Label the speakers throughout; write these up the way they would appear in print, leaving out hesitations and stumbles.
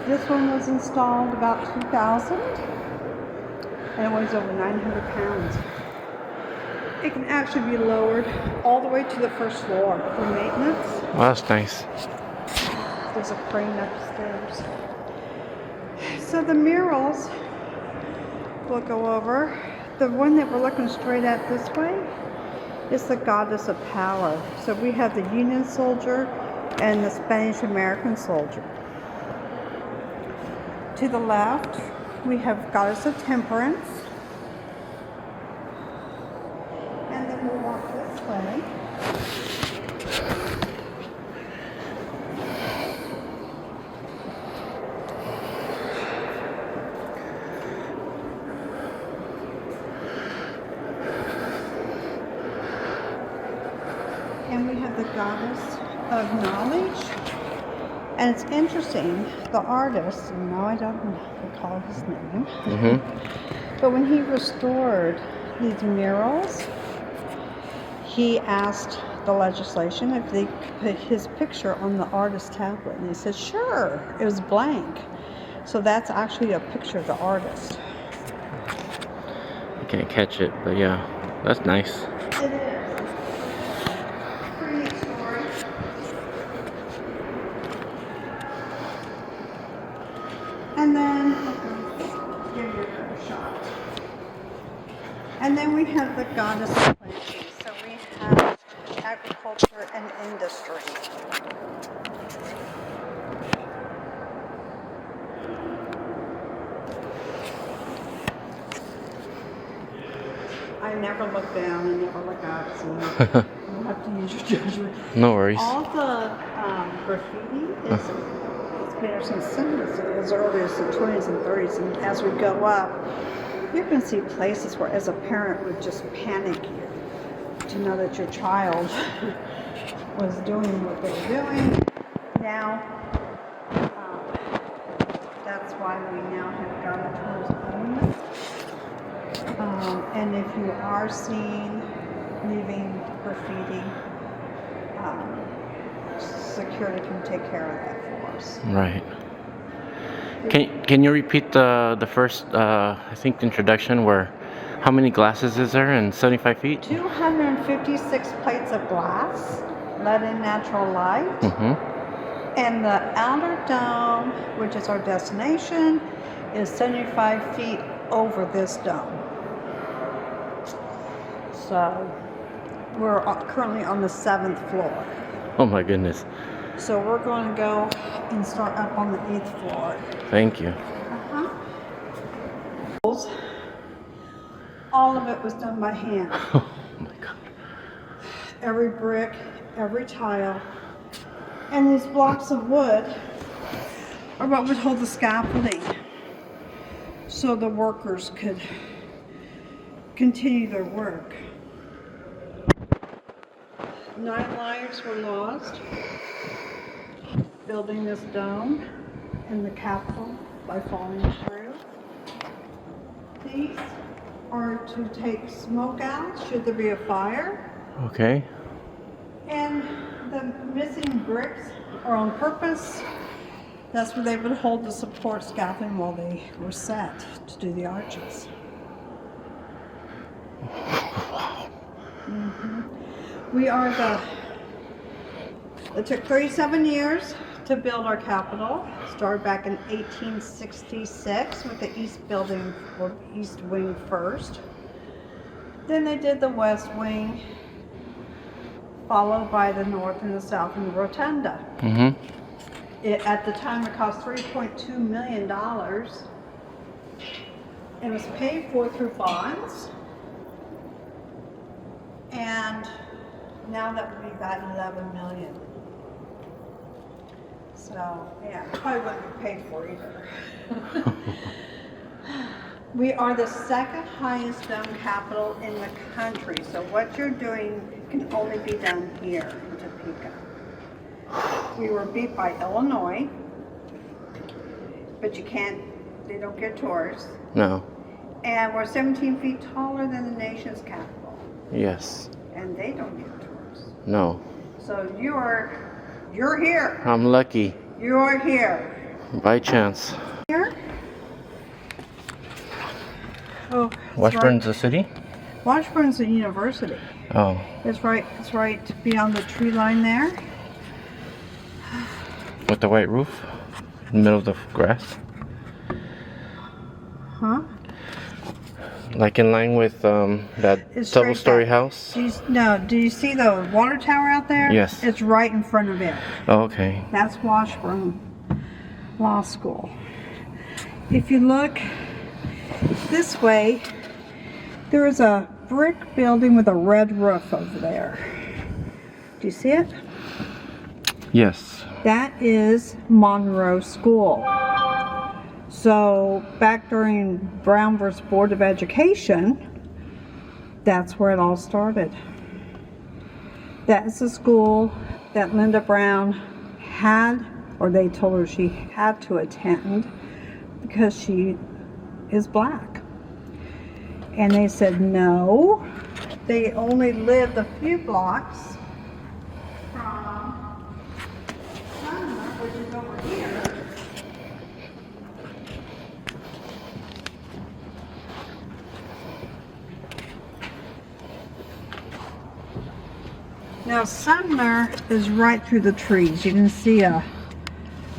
Speaker 1: This one was installed about 2000 and it weighs over 900 pounds. It can actually be lowered all the way to the first floor for maintenance.
Speaker 2: Well, that's nice.
Speaker 1: There's a crane upstairs. So the murals we'll go over. The one that we're looking straight at this way is the goddess of power. So we have the Union soldier and the Spanish American soldier. To the left, we have goddess of temperance. And then we'll walk this way. And we have the goddess of knowledge. And it's interesting, the artist, now I don't recall his name, but when he restored these murals, he asked the legislation if they could put his picture on the artist's tablet. And they said, sure, it was blank. So that's actually a picture of the artist.
Speaker 2: I can't catch it, but yeah, that's nice.
Speaker 1: It is. Pretty neat story. And then, give you a shot. And then we have the goddess of plenty. So we have agriculture and industry. I never look down and never look up, so you'll have to use your judgment.
Speaker 2: No worries.
Speaker 1: All the graffiti is it's been there since as early as the 20s and 30s, and as we go up, you're going to see places where, as a parent, would just panic you to know that your child was doing what they were doing. Now, that's why we now have guarantors only. And if you are seen leaving graffiti, security can take care of that for us.
Speaker 2: Right. Can you repeat the first I think introduction where how many glasses is there in 75 feet?
Speaker 1: 256 plates of glass, let in natural light. And the outer dome, which is our destination, is 75 feet over this dome. So we're currently on the 7th floor.
Speaker 2: Oh my goodness.
Speaker 1: So we're going to go and start up on the 8th floor.
Speaker 2: Thank you.
Speaker 1: All of it was done by hand.
Speaker 2: Oh my God.
Speaker 1: Every brick, every tile. And these blocks of wood are what would hold the scaffolding so the workers could continue their work. 9 lives were lost building this dome in the Capitol by falling through. These are to take smoke out should there be a fire.
Speaker 2: Okay.
Speaker 1: And the missing bricks are on purpose. That's where they would hold the support scaffolding while they were set to do the arches. We are it took 37 years to build our Capitol. Started back in 1866 with the East Building, or East Wing first. Then they did the West Wing, followed by the North and the South and the Rotunda. At the time it cost $3.2 million. It was paid for through bonds. And now that would be about $11 million. So, yeah, probably wouldn't be paid for either. We are the second highest dome capital in the country. So what you're doing can only be done here in Topeka. We were beat by Illinois, but they don't get tours.
Speaker 2: No.
Speaker 1: And we're 17 feet taller than the nation's capital.
Speaker 2: Yes.
Speaker 1: And they don't get tours.
Speaker 2: No.
Speaker 1: So you're here.
Speaker 2: I'm lucky.
Speaker 1: You're here.
Speaker 2: By chance.
Speaker 1: Here? Oh, it's
Speaker 2: Washburn's
Speaker 1: right.
Speaker 2: a city?
Speaker 1: Washburn's a university.
Speaker 2: Oh.
Speaker 1: It's right beyond the tree line there.
Speaker 2: With the white roof? In the middle of the grass?
Speaker 1: Huh?
Speaker 2: Like in line with that
Speaker 1: It's
Speaker 2: double-story
Speaker 1: back.
Speaker 2: house?
Speaker 1: Do you see the water tower out there?
Speaker 2: Yes.
Speaker 1: It's right in front of it.
Speaker 2: Oh, okay.
Speaker 1: That's Washburn Law School. If you look this way, there is a brick building with a red roof over there. Do you see it?
Speaker 2: Yes.
Speaker 1: That is Monroe School. So back during Brown versus Board of Education, that's where it all started. That's the school that Linda Brown had, or they told her she had to attend because she is black. And they said no. They only lived a few blocks from Sumner, which is over here. Now Sumner is right through the trees. You can see a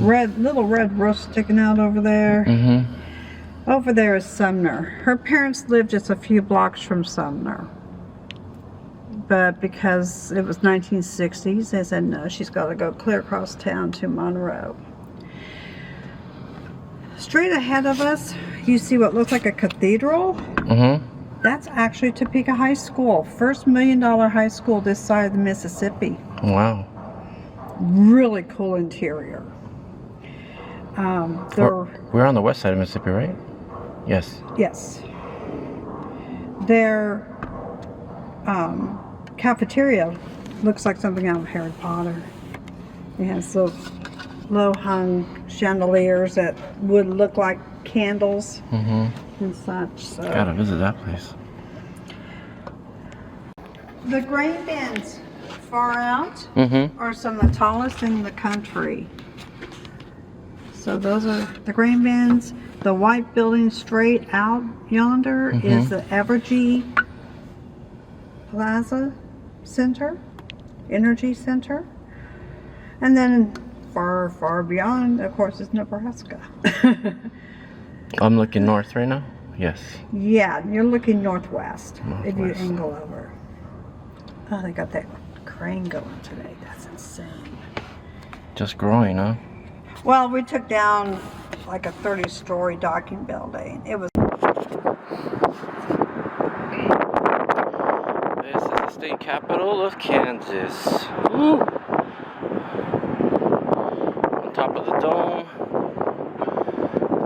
Speaker 1: little red roof sticking out over there.
Speaker 2: Mm-hmm.
Speaker 1: Over there is Sumner. Her parents lived just a few blocks from Sumner. But because it was 1960s, they said no, she's got to go clear across town to Monroe. Straight ahead of us, you see what looks like a cathedral.
Speaker 2: Mm-hmm.
Speaker 1: That's actually Topeka High School. First $1 million high school this side of the Mississippi.
Speaker 2: Wow.
Speaker 1: Really cool interior.
Speaker 2: We're on the west side of Mississippi, right? Yes.
Speaker 1: Yes. Their cafeteria looks like something out of Harry Potter. It has those low-hung chandeliers that would look like candles and such. So.
Speaker 2: Gotta visit that place.
Speaker 1: The grain bins far out are some of the tallest in the country. So those are the grain bins. The white building straight out yonder is the Evergy Plaza Center, Energy Center. And then far, far beyond, of course, is Nebraska.
Speaker 2: I'm looking north right now? Yes.
Speaker 1: Yeah, you're looking northwest if you
Speaker 2: Northwest.
Speaker 1: angle over. Oh, they got that crane going today. That's insane.
Speaker 2: Just growing, huh?
Speaker 1: Well, we took down like a 30-story docking building. It was.
Speaker 2: This is the state capital of Kansas. Woo! On top of the dome.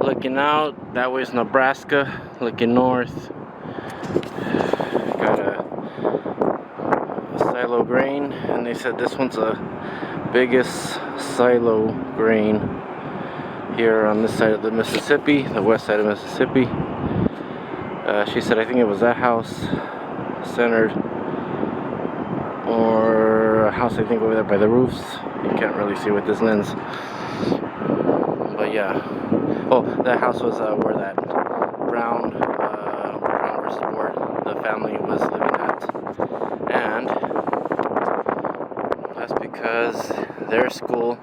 Speaker 2: Looking out. That way's Nebraska. Looking north. Got a silo grain. And they said this one's the biggest silo grain here on this side of the Mississippi, the west side of Mississippi. She said I think it was that house centered, or a house I think over there by the roofs. You can't really see with this lens, but yeah. Oh, that house was where that Brown versus Board, the family was living at, and that's because their school,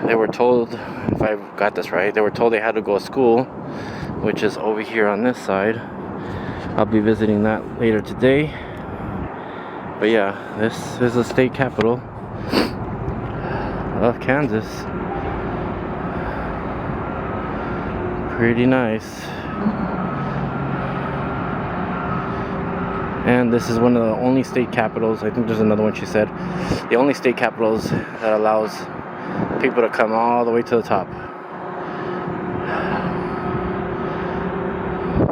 Speaker 2: they were told, if I got this right, they were told they had to go to school, which is over here on this side. I'll be visiting that later today. But yeah, this is the state capital of Kansas. Pretty nice. And this is one of the only state capitals, I think there's another one she said, the only state capitals that allows people to come all the way to the top.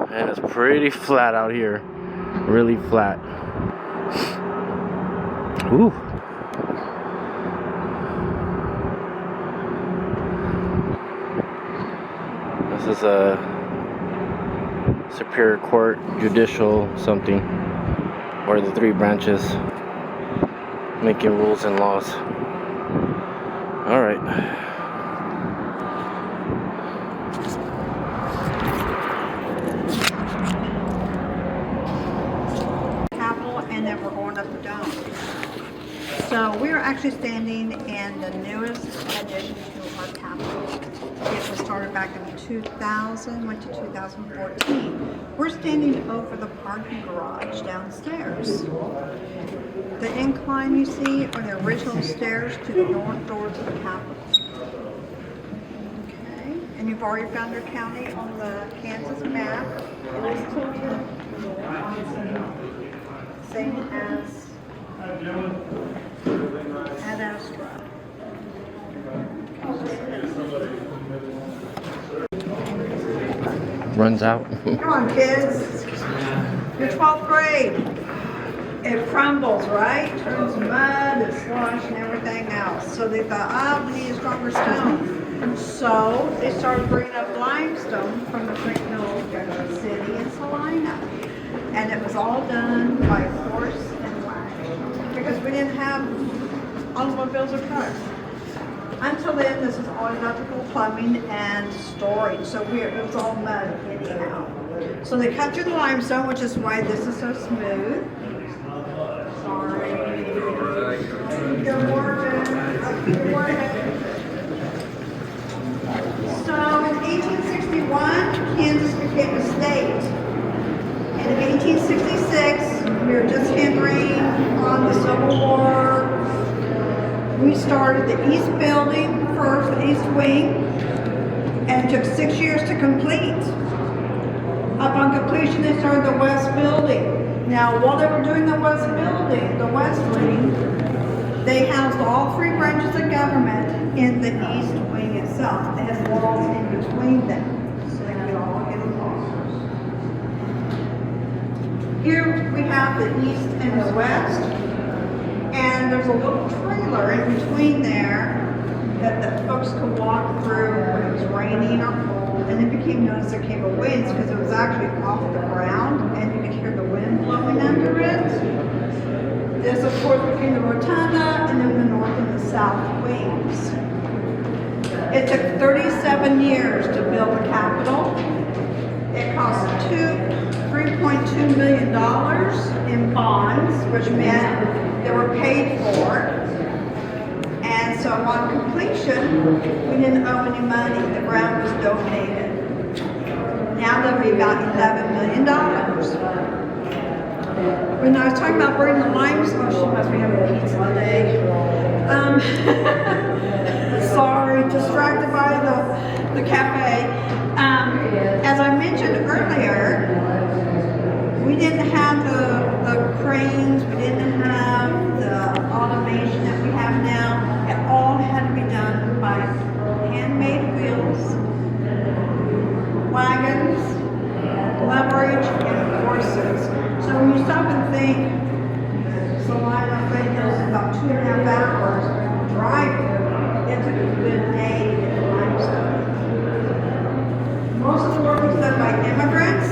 Speaker 2: And it's pretty flat out here. Really flat. Ooh. This is a Superior Court Judicial something, or the three branches making rules and laws. Alright.
Speaker 1: actually standing in the newest addition to our Capitol. It was started back in 2000, went to 2014. We're standing over the parking garage downstairs. The incline you see are the original stairs to the north doors of the Capitol. Okay, and you've already found your county on the Kansas map. It is tilted. Same as at Astra.
Speaker 2: Runs out.
Speaker 1: Come on, kids. Your 12th grade. It crumbles, right? Turns mud and slush and everything else. So they thought, oh, we need a stronger stone. So they started bringing up limestone from the Creek Hill City in Salina. And it was all done by horse and wagon. Because we didn't have automobiles or trucks. Until then, this is all electrical, plumbing, and storage. So it was all mud anyhow. So they cut through the limestone, which is why this is so smooth. Sorry. Good morning. Good morning. So in 1861, Kansas became a state. In 1866, we were just entering on the Civil War. We started the East Building first, the East Wing, and it took 6 years to complete. Upon completion, they started the West Building. Now, while they were doing the West Building, the West Wing, they housed all three branches of government in the East Wing itself. They had walls in between them, so they could all get along. Here we have the East and the West. And there's a little trailer in between there that the folks could walk through when it was raining or cold, and it became known as the Cave of Winds because it was actually off the ground and you could hear the wind blowing under it. This, of course, became the Rotunda, and then the North and the South Wings. It took 37 years to build the Capitol. It cost $3.2 million in bonds, which meant they were paid for, and so on completion, we didn't owe any money. The ground was donated. Now there'll be about $11 million. When I was talking about burning the limestone, she must be having pizza today. Sorry, distracted by the cafe. As I mentioned earlier, we didn't have the cranes, we didn't have the automation that we have now. It all had to be done by handmade wheels, wagons, leverage, and horses. So when you stop and think, Salina Hills is about 2.5 hours driving, it took a good day to get the limestone. Most of the work was done by immigrants.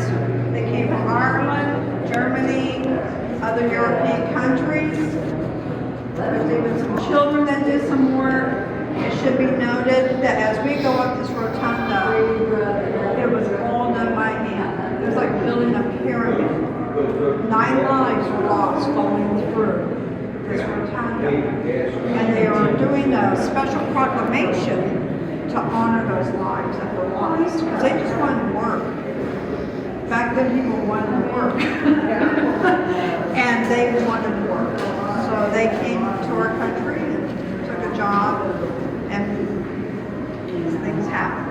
Speaker 1: They came from Ireland, Germany, other European countries. There's even some children that did some work. It should be noted that as we go up this rotunda, it was all done by hand. It was like building a pyramid. 9 lives were lost going through this rotunda. And they are doing a special proclamation to honor those lives that were lost, because they just wanted to work. Back then, people wanted to work, and they wanted to work. So they came to our country and took a job, and these things happened.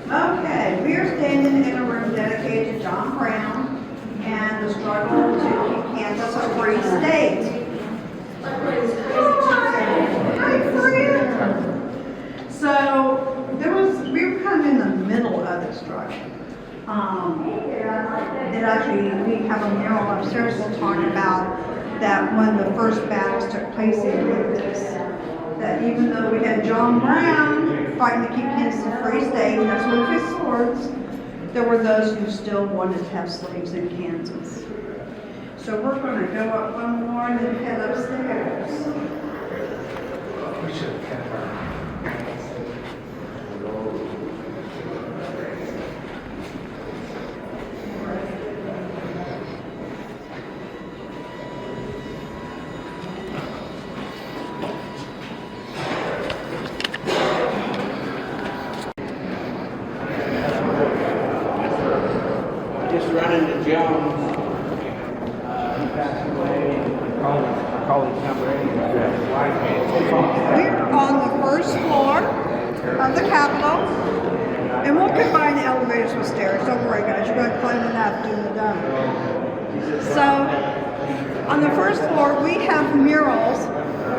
Speaker 1: Okay, we are standing in a room dedicated to John Brown and the struggle to keep Kansas a free state. So we were kind of in the middle of the struggle. It actually, we have a mural upstairs we'll talk about that when the first battles took place in Memphis. That even though we had John Brown fighting to keep Kansas a free state. That's one of his swords. There were those who still wanted to have slaves in Kansas. So we're going to go up one more and then head upstairs.
Speaker 3: We should have kept our.
Speaker 4: Just running to Jones. He passed away. Our colleague's number 8.
Speaker 1: We're on the first floor of the Capitol, and we'll combine the elevators with stairs. Don't worry, guys. You're going to climb enough doing the dome. So, on the first floor, we have murals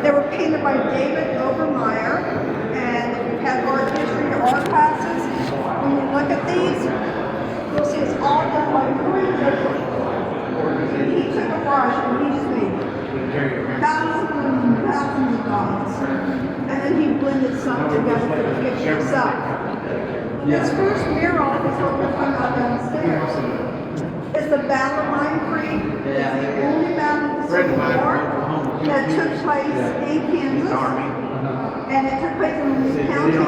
Speaker 1: that were painted by David Obermeyer. And if you've had art history or art classes, when you look at these, you'll see it's all done by three different. He took a brush and he just made thousands and thousands of dots. And then he blended some together for the picture itself. This first mural is what we're talking about downstairs. It's the Battle of Mine Creek. It's the only battle of the Civil War that took place in Kansas. And it took place in Lee County. So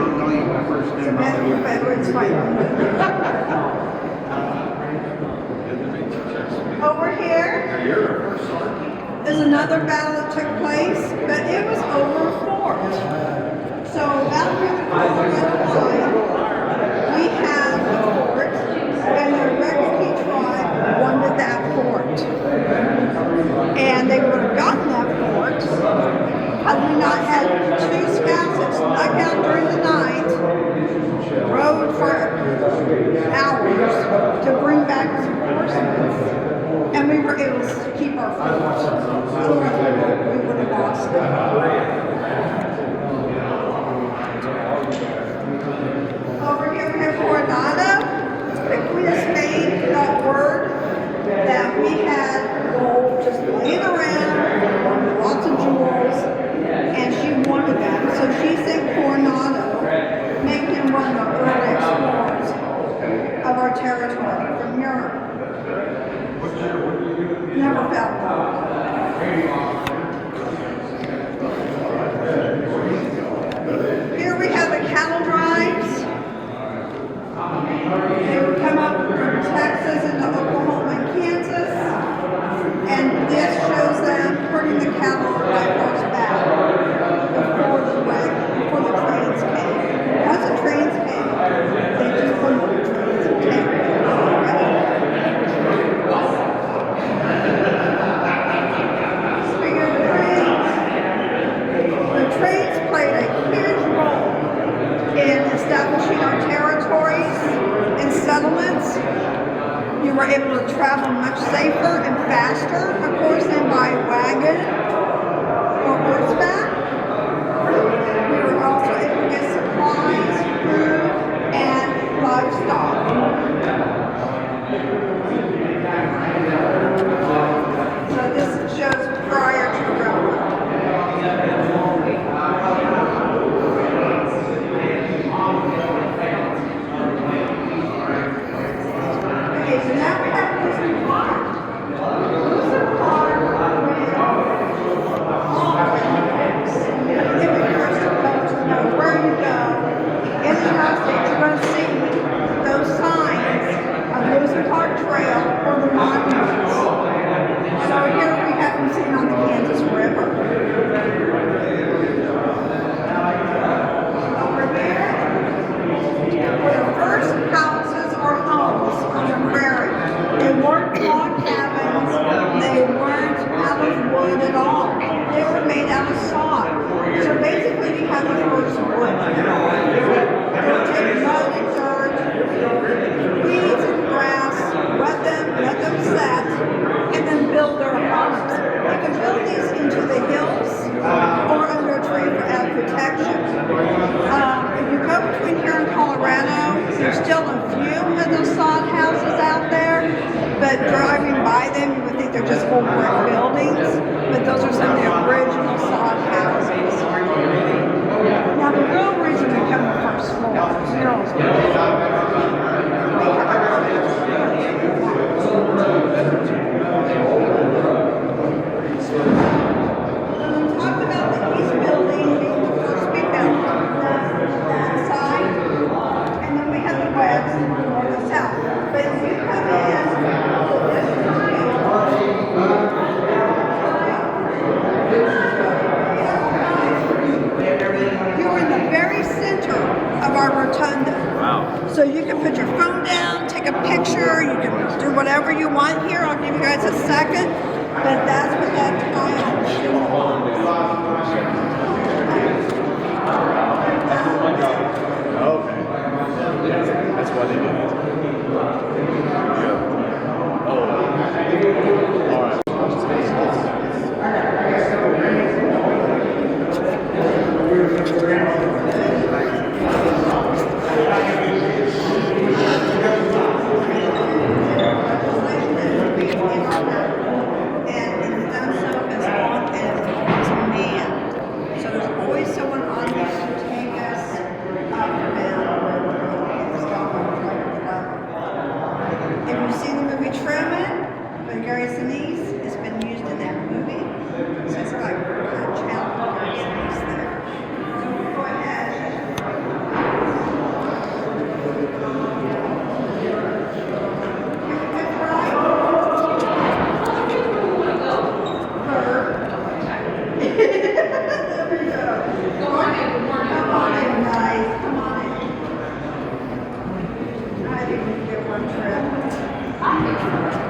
Speaker 1: that's your veterans fighting. Over here is another battle that took place, but it was over a fort. So out here the line, we have the fort, and the Cherokee tribe wanted that fort. And they would have gotten that fort had we not had 2 scouts that snuck out during the night, rode for hours to bring back reinforcements. And we were able to keep our fort. Otherwise, we would have lost it. Over here we have Coronado. The Queen of Spain got word that we had gold just laying around, lots of jewels, and she wanted them. So she sent Coronado, making him one of the early explorers of our territory from Europe. Never felt gold. Here we have the cattle drives. They would come up from Texas into Oklahoma and Kansas. And this shows them herding the cattle by horseback before the trains came. Once the trains came, they just put the trains and take them. Trains played a huge role in establishing our territories and settlements. You were able to travel much safer and faster, of course, than by wagon or horseback. We were also able to get supplies, food, and livestock. So this shows prior to the railroad. Okay, so now we have Loosen Park. Loosen Park ran all the Olympics. If you first to know where you go in the United States, you're going to see those signs of Loosen Park Trail or the monuments. So here we have them sitting on the Kansas River. Over there were the first houses or homes on the prairie. They weren't log cabins. They weren't out of wood at all. They were made out of sod. So basically we had the first wood. They would take mud and dirt, weeds and grass, wet them, let them set, and then build their homes. You can build these into the hills or under a tree for added protection. If you go between here and Colorado, there's still a few of those sod houses out there, but driving by them, you would think they're just old brick buildings, but those are some of the original sod houses. Now, the real reason we come to Park Talked about the east building being the first big building, that side, and then we have the west or the south. But if you come in this side, you're in the very center of our rotunda.
Speaker 2: Wow.
Speaker 1: So you can put your phone down, take a picture, you can do whatever you want here. I'll give you guys a second, but that's what that tile is.
Speaker 3: Okay. That's why they did it. All right.
Speaker 1: And it's done so as long as it's manned. So there's always someone on these to take us up and down and stop on the If you've seen the movie Truman by Gary Sinise, it's been used in that movie. So it's like punch out Gary Sinise there. So go ahead.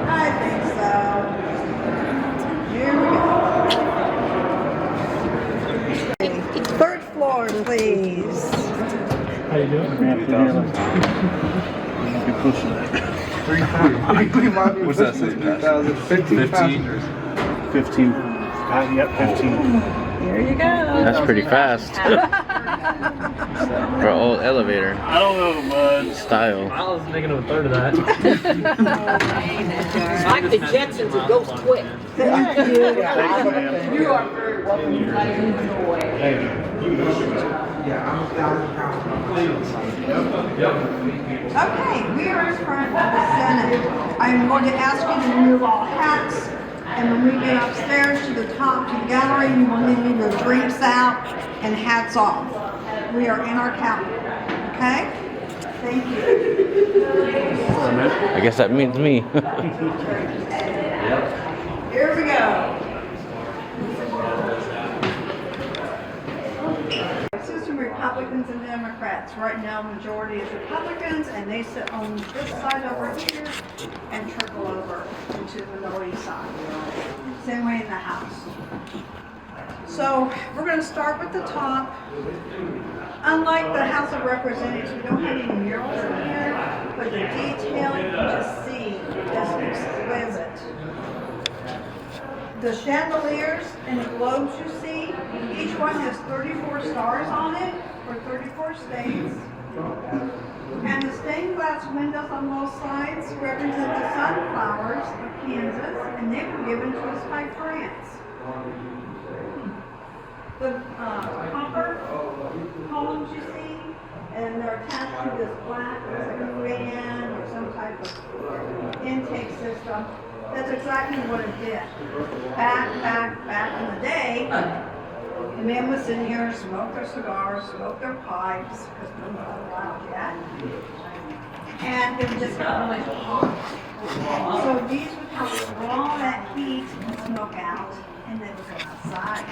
Speaker 1: I think so. Here we go. Third floor, please.
Speaker 3: How you doing? 3,000. You're pushing that. 3,000. What's that say, Pat? 15 passengers. 15. Yep, 15.
Speaker 5: Here you go.
Speaker 2: That's pretty fast. For old elevator
Speaker 3: I don't know, bud.
Speaker 2: style.
Speaker 6: I was thinking of a third of that.
Speaker 5: Like the Jetsons, it goes quick.
Speaker 3: Thank you, man.
Speaker 5: You are very welcome. You guys enjoy.
Speaker 1: Okay, we are in front of the Senate. I'm going to ask you to remove all hats, and when we get upstairs to the top, to the gallery, you will leave your drinks out and hats off. We are in our Capitol, okay? Thank you.
Speaker 2: I guess that means me.
Speaker 1: Here we go. System Republicans and Democrats. Right now, majority is Republicans, and they sit on this side over here and trickle over into the minority side. Same way in the House. So we're going to start with the top. Unlike the House of Representatives, we don't have any murals in here, but the detail you can just see is exquisite. The chandeliers and the globes you see, each one has 34 stars on it, for 34 states. And the stained glass windows on both sides represent the sunflowers of Kansas, and they were given to us by France. The copper columns you see, and they're attached to this black, looks like a fan or some type of intake system. That's exactly what it did. Back in the day, the men would sit here and smoke their cigars, smoke their pipes, because we weren't allowed yet. And it would just get really hot. So these would help draw that heat and smoke out, and they would go outside.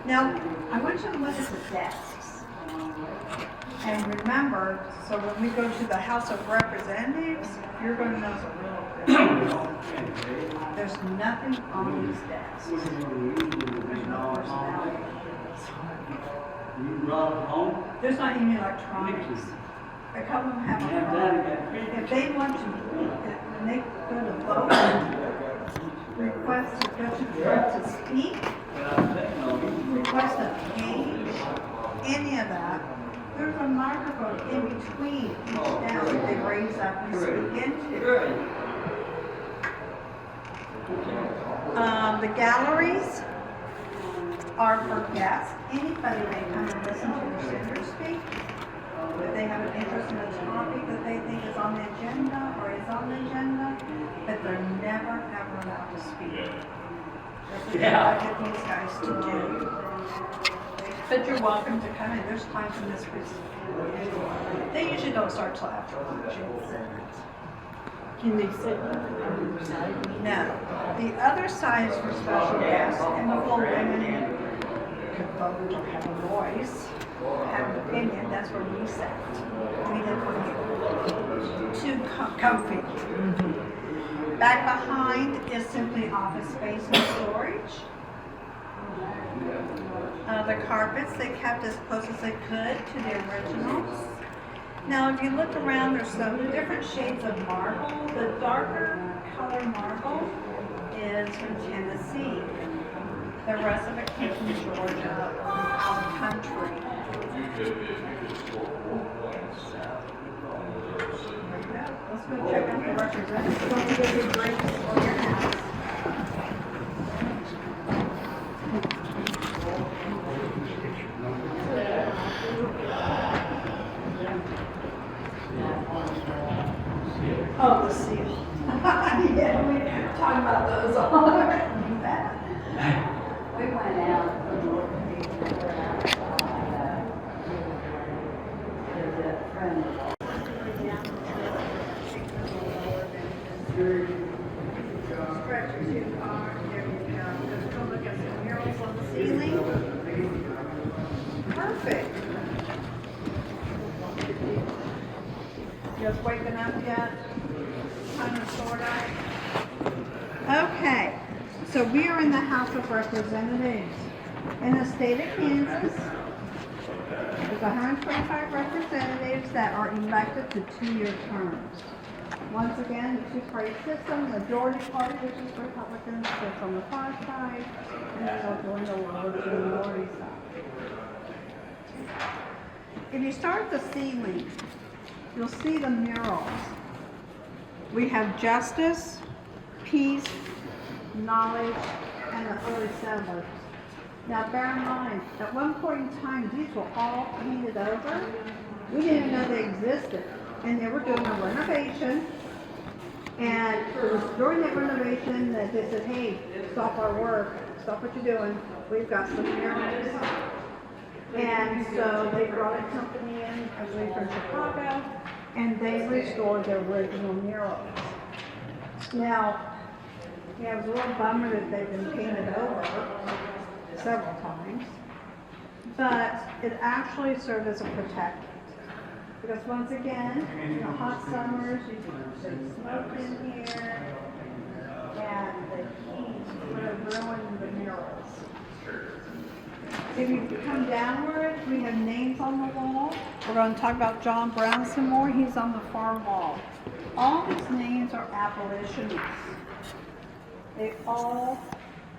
Speaker 1: Now, I want you to look at the desks. And remember, so when we go to the House of Representatives, you're going to notice a little bit. There's nothing on these desks. There's no personality. There's not even electronics. A couple of them have a if they want to, when they go to vote, request to go to the front to speak, request a page, any of that, there's a microphone in between each desk that they raise up and speak into. The galleries are for guests. Anybody may come and listen to the singer speak. If they have an interest in a topic that they think is on the agenda or is on the agenda, but they're never ever allowed to speak. That's what I get these guys to do. But you're welcome to come in. There's times in this group. They usually don't start till after lunch.
Speaker 5: Can they sit on the other side?
Speaker 1: No. The other side is for special guests, and before women could vote or have a voice, have an opinion, that's where we sat. We didn't want to get too comfy. Back behind is simply office space and storage. The carpets they kept as close as they could to the originals. Now, if you look around, there's some different shades of marble. The darker color marble is from Tennessee. The rest of it came from Georgia, out of the country. Let's go check out the representatives. Don't you get your drinks or your house? Oh, the seal. Yeah, we were talking about those all that.
Speaker 5: We went out.
Speaker 1: Stretch your two arms. There you go. Just go look at some murals on the ceiling. Perfect. Just waking up yet? Kind of, sort of. Okay, so we are in the House of Representatives. In the state of Kansas, there's 125 representatives that are elected to 2-year terms. Once again, the two-party system, the majority party, which is Republicans, sits on the far side, and they'll join the lower to the minority side. If you start at the ceiling, you'll see the murals. We have justice, peace, knowledge, and the early settlers. Now bear in mind, at one point in time, these were all painted over. We didn't even know they existed. And they were doing a renovation. And it was during that renovation that they said, hey, stop our work, stop what you're doing. We've got some murals. And so they brought a company in, I believe from Chicago, and they restored their original murals. Now, yeah, it was a little bummer that they've been painted over several times, but it actually served as a protectant. Because once again, in the hot summers, you can smoke in here, and the heat would have ruined the murals. If you come downward, we have names on the wall. We're going to talk about John Brown some more. He's on the far wall. All these names are abolitionists. They all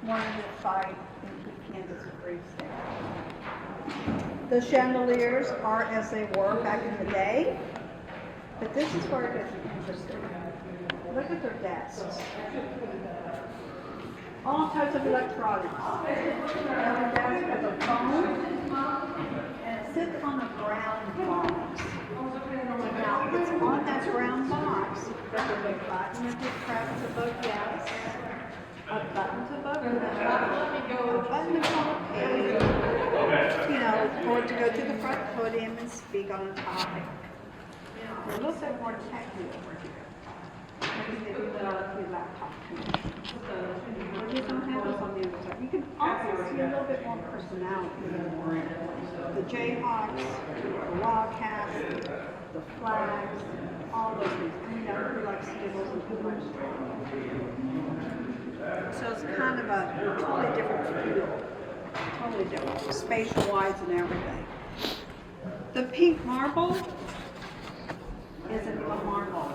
Speaker 1: wanted to fight in Kansas Free State. The chandeliers are as they were back in the day, but this is where it gets interesting. Look at their desks. All types of electronics. Every desk has a phone, and it sits on a brown box. Now, it's on that brown box. There's a big button that you press to vote yes, a button to vote no, a button to call a page, or to go to the front podium and speak on a topic. A little bit more techy over here. Maybe they do that on a few laptop computers. Or just don't have those on the other side. You can also see a little bit more personality. The Jayhawks, the Wildcats, the flags, all those things. And we know who likes Skittles and Hooters. So it's kind of a totally different feel. Totally different, spatial-wise and everything. The pink marble isn't a marble.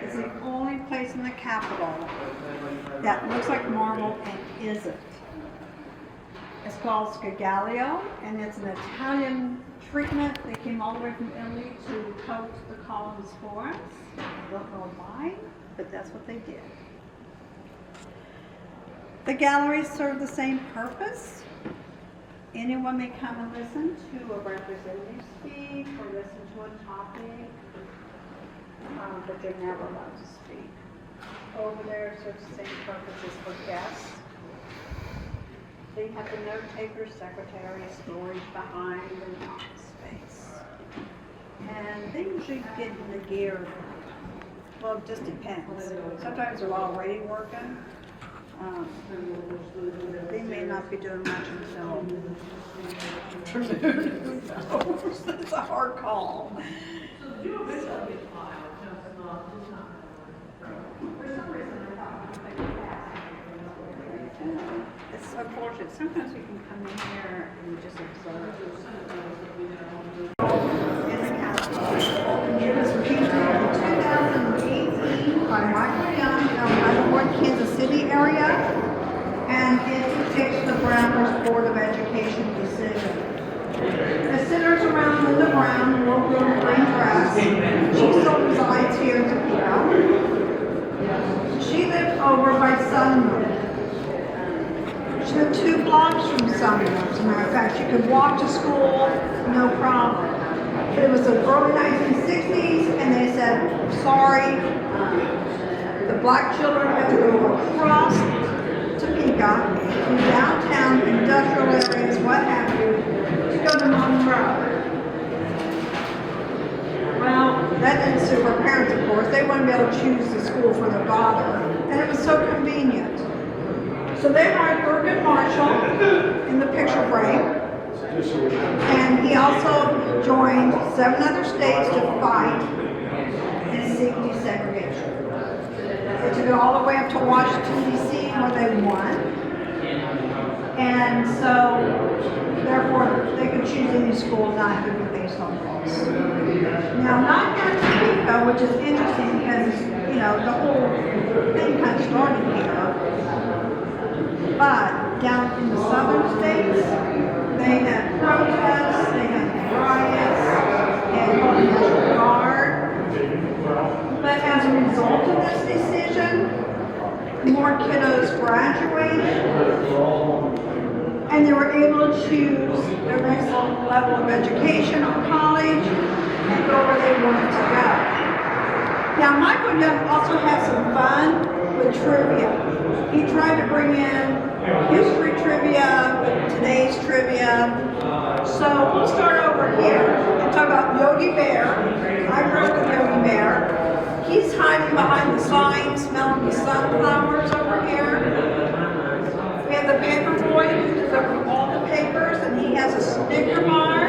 Speaker 1: It's the only place in the Capitol that looks like marble and isn't. It's called Scaglio, and it's an Italian treatment. They came all the way from Italy to coat the columns for us. I don't know why, but that's what they did. The galleries serve the same purpose. anyone may come and listen to a representative speak or listen to a topic, but they're never allowed to speak. Over there serves the same purposes for guests. They have the note taker, secretary, storage behind, and office space. And they usually get in the gear. Well, it just depends. Sometimes they're already working. They may not be doing much until it's a hard call. It's unfortunate. Sometimes we can come in here and just observe. It was painted in 2018 by Michael Young in the Kansas City area, and it depicts the Browners Board of Education decision. The sitters around Linda Brown wore blue green dress. She still resides here in Topeka. She lived over by Sunwood. She lived 2 blocks from Sunwood, as a matter of fact. She could walk to school, no problem. But it was the early 1960s, and they said, sorry, the black children have to go across Topeka, from downtown, industrial areas, what have you, to go to Monroe. Well, that didn't suit her parents, of course. They wanted to be able to choose the school for their daughter, and it was so convenient. So they hired Thurgood Marshall in the picture frame, and he also joined 7 other states to fight and seek desegregation. They took it all the way up to Washington, D.C., where they won. And so, therefore, they could choose any school, not have to be based on race. Now, not here in Topeka, which is interesting because, you know, the whole thing kind of started here. But down in the southern states, they had protests, they had riots, they had called the National Guard. But as a result of this decision, more kiddos graduated, and they were able to choose their next level of education or college and go where they wanted to go. Now, Michael Young also had some fun with trivia. He tried to bring in history trivia with today's trivia. So we'll start over here and talk about Yogi Bear. I grew up with Yogi Bear. He's hiding behind the sign, smelling the sunflowers over here. We have the paper boy who delivers all the papers, and he has a Snicker bar.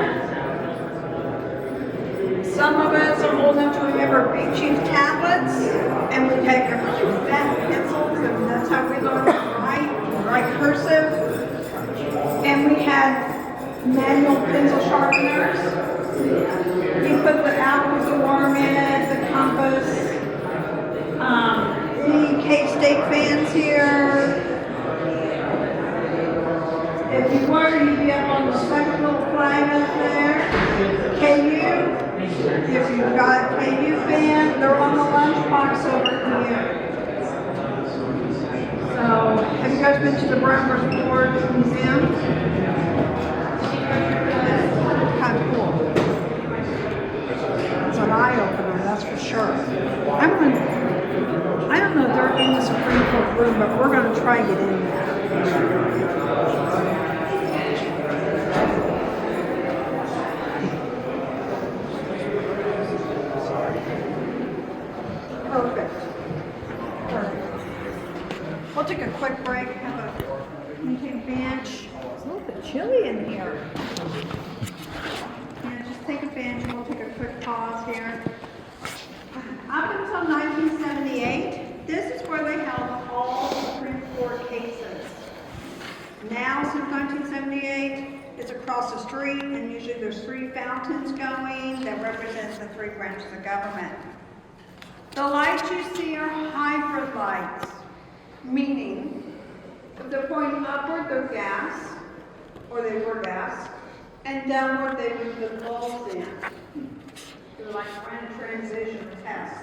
Speaker 1: Some of us are old enough to remember Big Chief tablets, and we take our really fat pencils, and that's how we learn to write cursive. And we had manual pencil sharpeners. He put the apple with the worm in it, the compass, the K-State fans here. If you were, you'd be up on the second little flag up there. KU. If you've got a KU fan, they're on the lunchbox over here. So, have you guys been to the Browners Board Museum? That's kind of cool. It's an eye-opener, that's for sure. I don't know if they're in the Supreme Court room, but we're going to try to get in there. We'll take a quick break, you take a bench. It's a little bit chilly in here. Yeah, just take a bench and we'll take a quick pause here. Up until 1978, this is where they held all Supreme Court cases. Now, since 1978, it's across the street, and usually there's 3 fountains going that represent the 3 branches of government. The lights you see are hybrid lights. Meaning, if they're pointing upward, they're gas, or they were gas, and downward they move the bulbs in. They're like trying to transition test.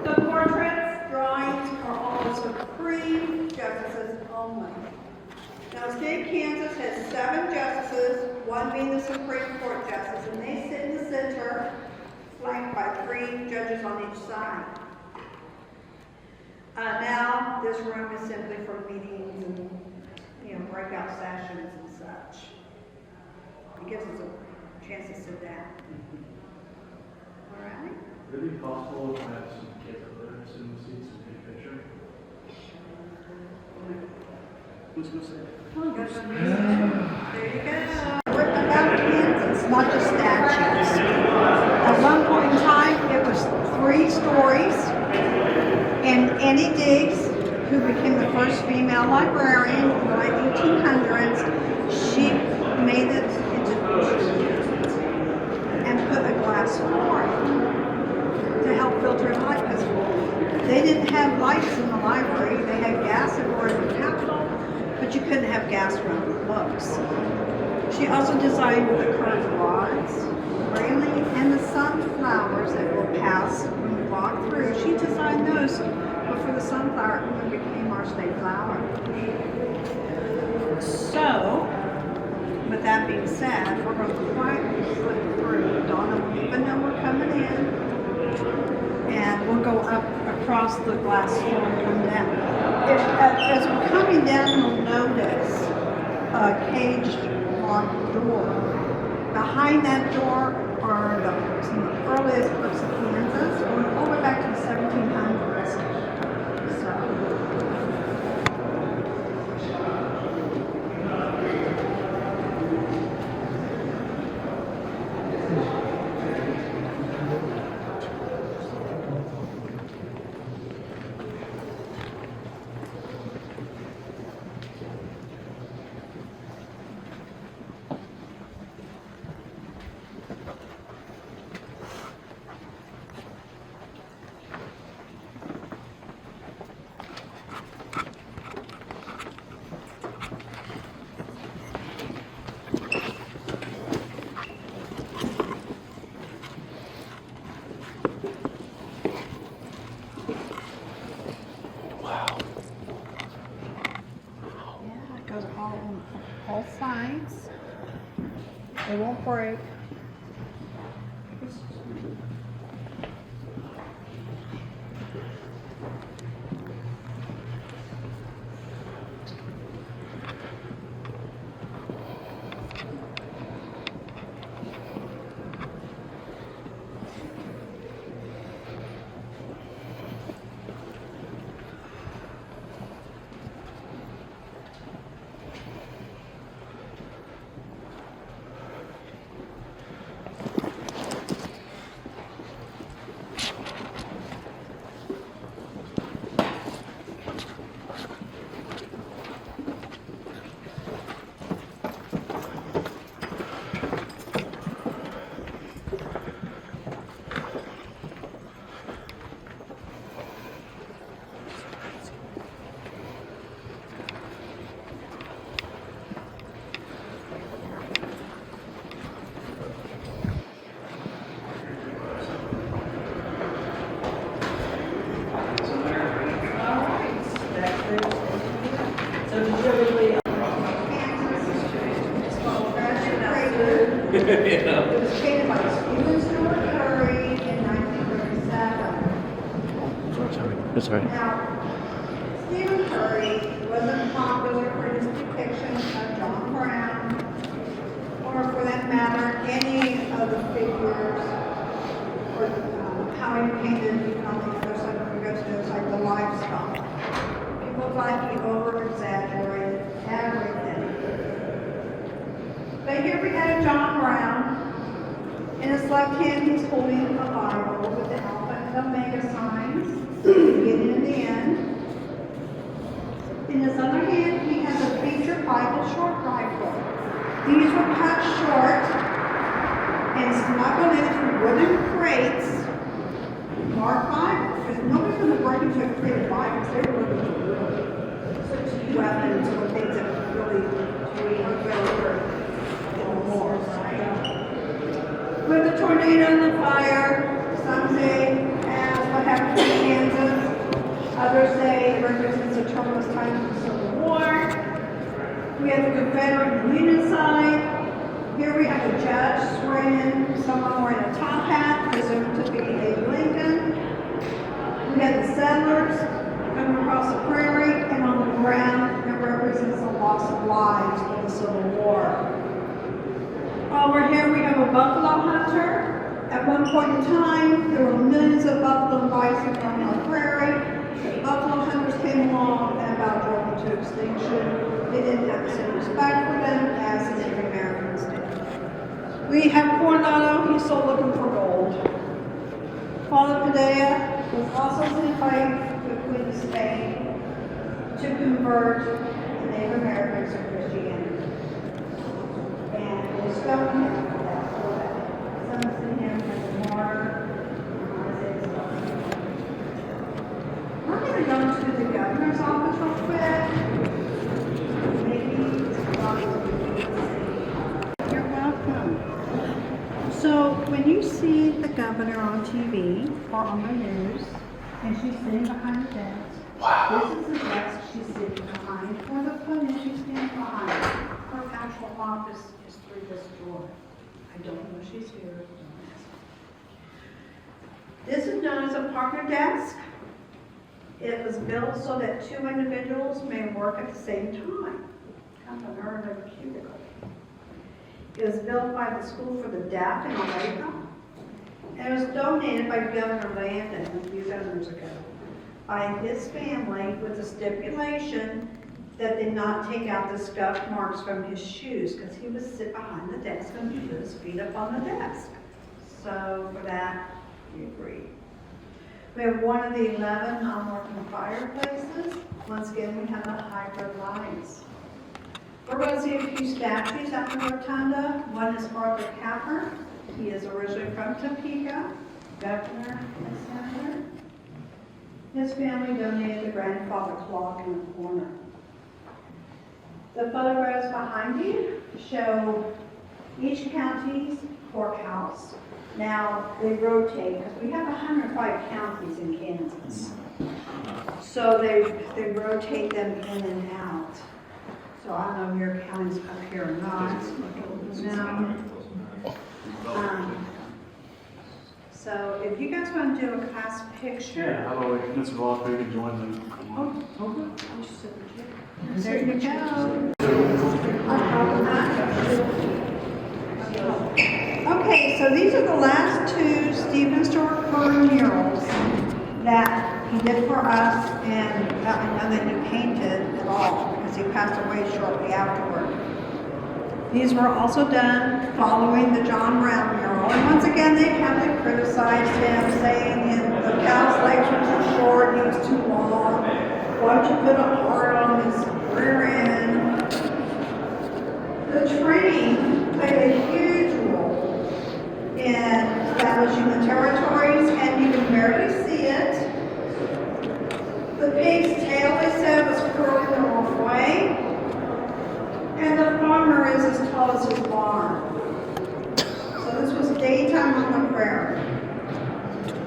Speaker 1: The portraits, drawings are also free, justices only. Now, the state of Kansas has 7 justices, one being the Supreme Court justice, and they sit in the center, flanked by 3 judges on each side. Now, this room is simply for meetings and, breakout sessions and such. It gives us a chance to sit down. All right?
Speaker 3: Would it be possible to have some kids up there in the seats and take a picture? Who's going to say?
Speaker 1: There you go. Written about Kansas, not just statues. At one point in time, it was 3 stories, and Annie Diggs, who became the first female librarian in the late 1800s, she made it into 2 and put a glass floor to help filter light, because they didn't have lights in the library. They had gas that were in the Capitol, but you couldn't have gas around the books. She also designed the curved rods, railing, and the sunflowers that will pass when you walk through. She designed those before the sunflower even became our state flower. So, with that being said, we're going to quietly slip through. Donna will even know we're coming in, and we'll go up across the glass floor and come down. As we're coming down, you'll notice a caged locked door. Behind that door are some of the earliest books of Kansas, going all the way back to the 1700s. So. All sides. They won't break. It was created by Stephen Stewart Curry in 1937.
Speaker 2: That's right.
Speaker 1: Now, Stephen Curry wasn't popular for his depiction of John Brown, or for that matter, any of the figures, or how he painted on the other side of the goes like the livestock. People thought he over-exaggerated everything. But here we have John Brown. In his left hand, he's holding a Bible with the Alpha and Omega signs, beginning and the end. In his other hand, he has a feature Bible short rifle. These were cut short and smuggled into wooden crates marked Bibles. Because nobody's going to break into a crate of Bibles. They were looking for real weapons or things that really hurt. More, right? With the tornado and the fire, some say as what happened in Kansas, others say it represents a tumultuous time of the Civil War. We have the Confederate Union side. Here we have the judge swearing in someone wearing a top hat, presumed to be Abe Lincoln. We have the settlers coming across the prairie, and on the ground, it represents the loss of lives in the Civil War. Over here, we have a buffalo hunter. At one point in time, there were millions of buffalo and bison on the prairie. The buffalo hunters came along and about drove them to extinction. They didn't have the same respect for them as the Native Americans did. We have Coronado, he's still looking for gold. Father Padilla was also sent by the Queen of Spain to convert the Native Americans to Christianity. And they stoned him for that. Sons him as a martyr. We're going to go to the governor's office real quick. You're welcome. So when you see the governor on TV or on the news, and she's sitting behind the desk, this is the desk she's sitting behind, or the podium she's standing behind. Her actual office is through this door. I don't know if she's here. This is known as a partner desk. It was built so that two individuals may work at the same time. Kind of an urban cubicle. It was built by the School for the Deaf in Topeka. And it was donated by Governor Landon a few years ago by his family with the stipulation that they not take out the scuff marks from his shoes because he would sit behind the desk and put his feet up on the desk. So for that, we agreed. We have one of the 11 non-working fireplaces. Once again, we have the hybrid lights. We're going to see a few statues out in the rotunda. One is Arthur Capper. He is originally from Topeka, governor and senator. His family donated the grandfather clock in the corner. The photographs behind you show each county's courthouse. Now, they rotate, because we have 105 counties in Kansas. So they rotate them in and out. So I don't know if your county's up here or not. No. So if you guys want to do a class picture.
Speaker 3: Yeah, how about we, Mr. Roth, we can join them.
Speaker 1: There you go. Okay, so these are the last two Stephen Stewart Curry murals that he did for us, and I know that he painted it all because he passed away shortly afterward. These were also done following the John Brown mural, and once again they heavily criticized him, saying the cow's legs were too short, he was too long. Why don't you put a heart on his rear end? The train played a huge role in establishing the territories, and you can barely see it. The pig's tail, they said, was curling the wrong way, and the farmer is as tall as his barn. So this was daytime on the prairie.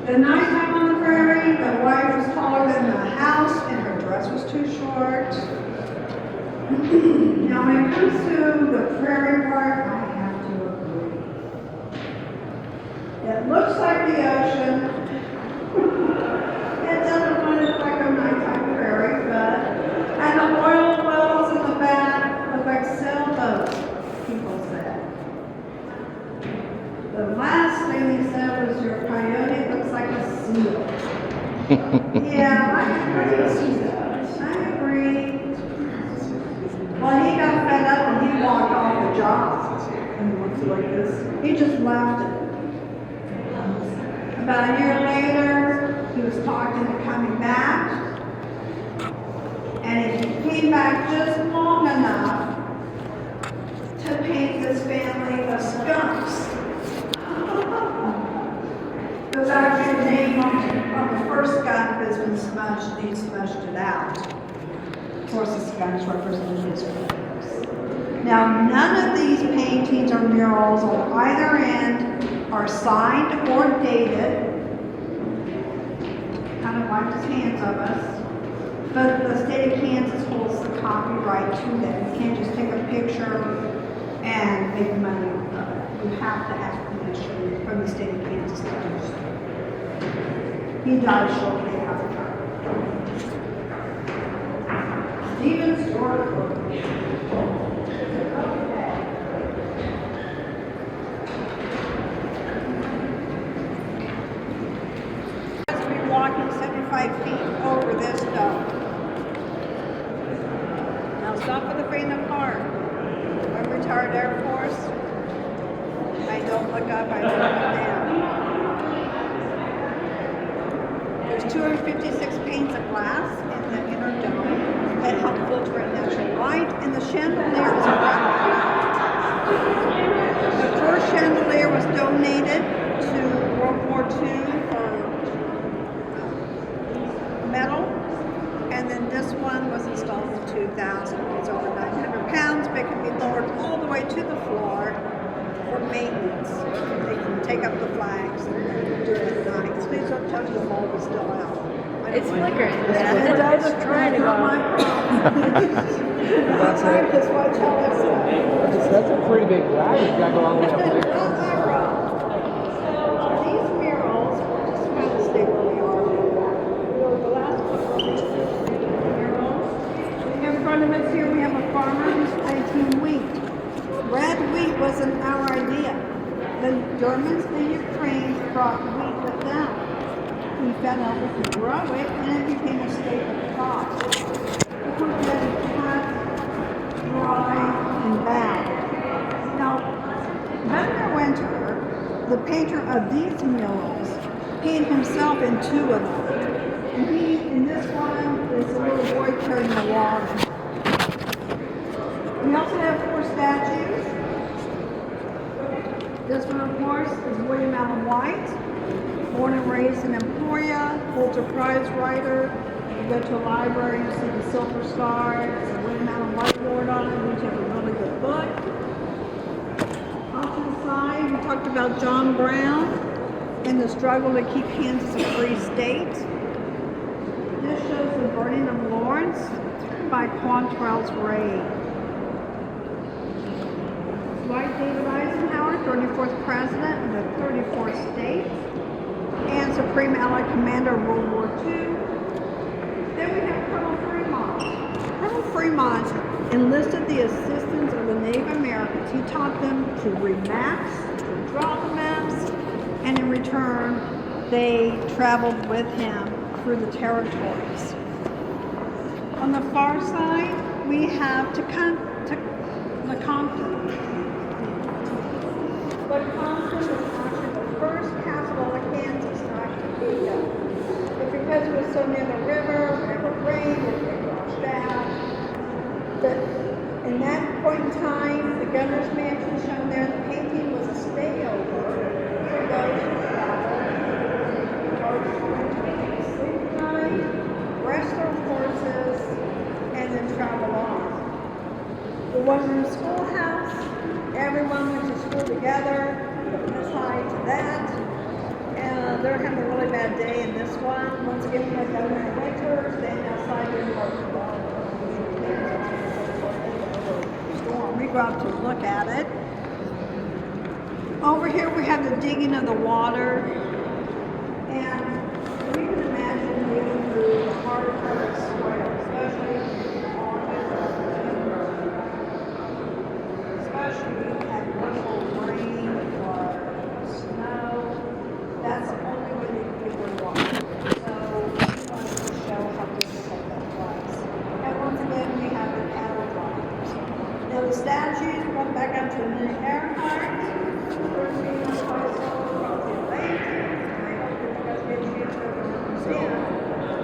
Speaker 1: The nighttime on the prairie, the wife was taller than the house, and her dress was too short. Now, when it comes to the prairie part, I have to agree. It looks like the ocean. It doesn't look like a nighttime prairie, and the oil wells in the back look like sailboats, people said. The last thing he said was your coyote looks like a seal. Yeah, I agree. Well, he got fed up and he walked off the job and looked like this. He just left it. About a year later, he was talking to coming back, and he came back just long enough to paint this family of skunks. It was actually the name of the first skunk that's been smudged, he smudged it out. Of course, the skunks represented his purpose. Now, none of these paintings or murals on either end are signed or dated. Kind of wiped his hands of us. But the state of Kansas holds holds the copyright to them. You can't just take a picture and make money with it. You have to ask permission from the state of Kansas to do so. He died shortly after. Stephen Stork. Walking 75 feet over this dome. Now stop for the freedom park. I'm retired Air Force. I don't look up, I don't look down. There's 256 panes of glass in the inner dome that help filter in natural light, and the chandelier is around. The first chandelier was donated to World War II for metal, and then this one was installed in 2000. It's over 900 pounds, but it can be lowered all the way to the floor for maintenance. They can take up the flags and do it at night. Please don't touch the bulb, it's still out.
Speaker 5: It's flickering.
Speaker 1: I was trying to go.
Speaker 4: That's it.
Speaker 1: That's why I tell everyone.
Speaker 4: That's a pretty big drag. You gotta go all the way up there.
Speaker 1: So these murals, we're just trying to stay where we are. The last couple of these murals. In front of us here we have a farmer who's planting wheat. Red wheat wasn't our idea. The Germans in Ukraine brought wheat with them. We found out we could grow it, and it became a staple crop. It was then cut, dry, and bagged. Now, Wagner Winter, the painter of these murals, painted himself in two of them. And in this one, is a little boy carrying the water. We also have 4 statues. This one, of course, is William Allen White. Born and raised in Emporia, Pulitzer Prize writer. You go to a library, you see the Silver Star, there's a William Allen White Award on it, which is a really good book. Off to the side, we talked about John Brown and the struggle to keep Kansas a free state. This shows the burning of Lawrence by Quantrell's raid. Dwight David Eisenhower, 34th President of the 34th state, and Supreme Allied Commander of World War II. Then we have Colonel Fremont. Colonel Fremont enlisted the assistance of the Native Americans. He taught them to read maps, to draw the maps, and in return, they traveled with him through the territories. On the far side, we have Lecompton. Lecompton was actually the first capital of Kansas, not Topeka. But because it was so near the river, whenever it rained, it would wash out. In that point in time, the governor's mansion shown there in the painting was a stayover for those who traveled, sleep at night, rest their horses, and then travel on. The one-room schoolhouse, everyone went to school together, from this side to that. And they're having a really bad day in this one. Once again, we had Governor Winter standing outside doing storm. We go out to look at it. Over here we have the digging of the water. And we can imagine digging through the hard covered soil, especially if you had wonderful rain or snow. That's the only way they could get their water. So we wanted to show how difficult that was. And once again, we have the cattle dryers. Now the statues went back out to the Earhart. First being on Coastal across the Atlantic. I hope that you guys get a chance to go to the museum.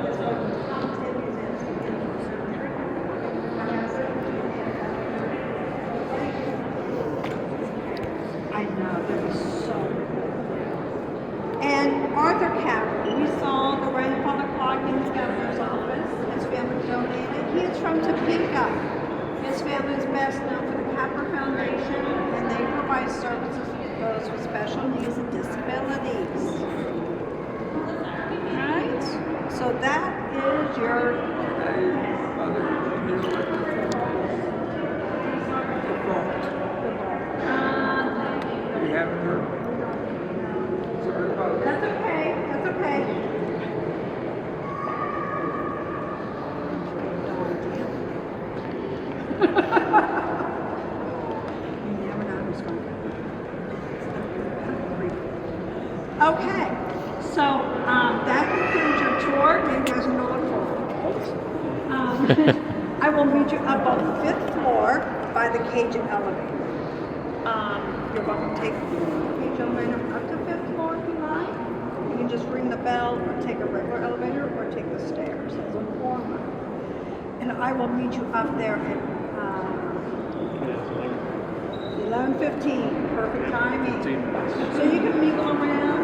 Speaker 1: It's one of the top 10 museums in the country. I know, that was so good. And Arthur Capper, we saw the grandfather clock in his governor's office. His family donated. He is from Topeka. His family is best known for the Capper Foundation, and they provide services for those with special needs and disabilities. Right? So that is your I will meet you up on the 5th floor by the cage elevator. You're welcome to take the cage elevator up to 5th floor if you like. You can just ring the bell or take a regular elevator or take the stairs as a former. And I will meet you up there at 11:15. Perfect timing. So you can mingle around.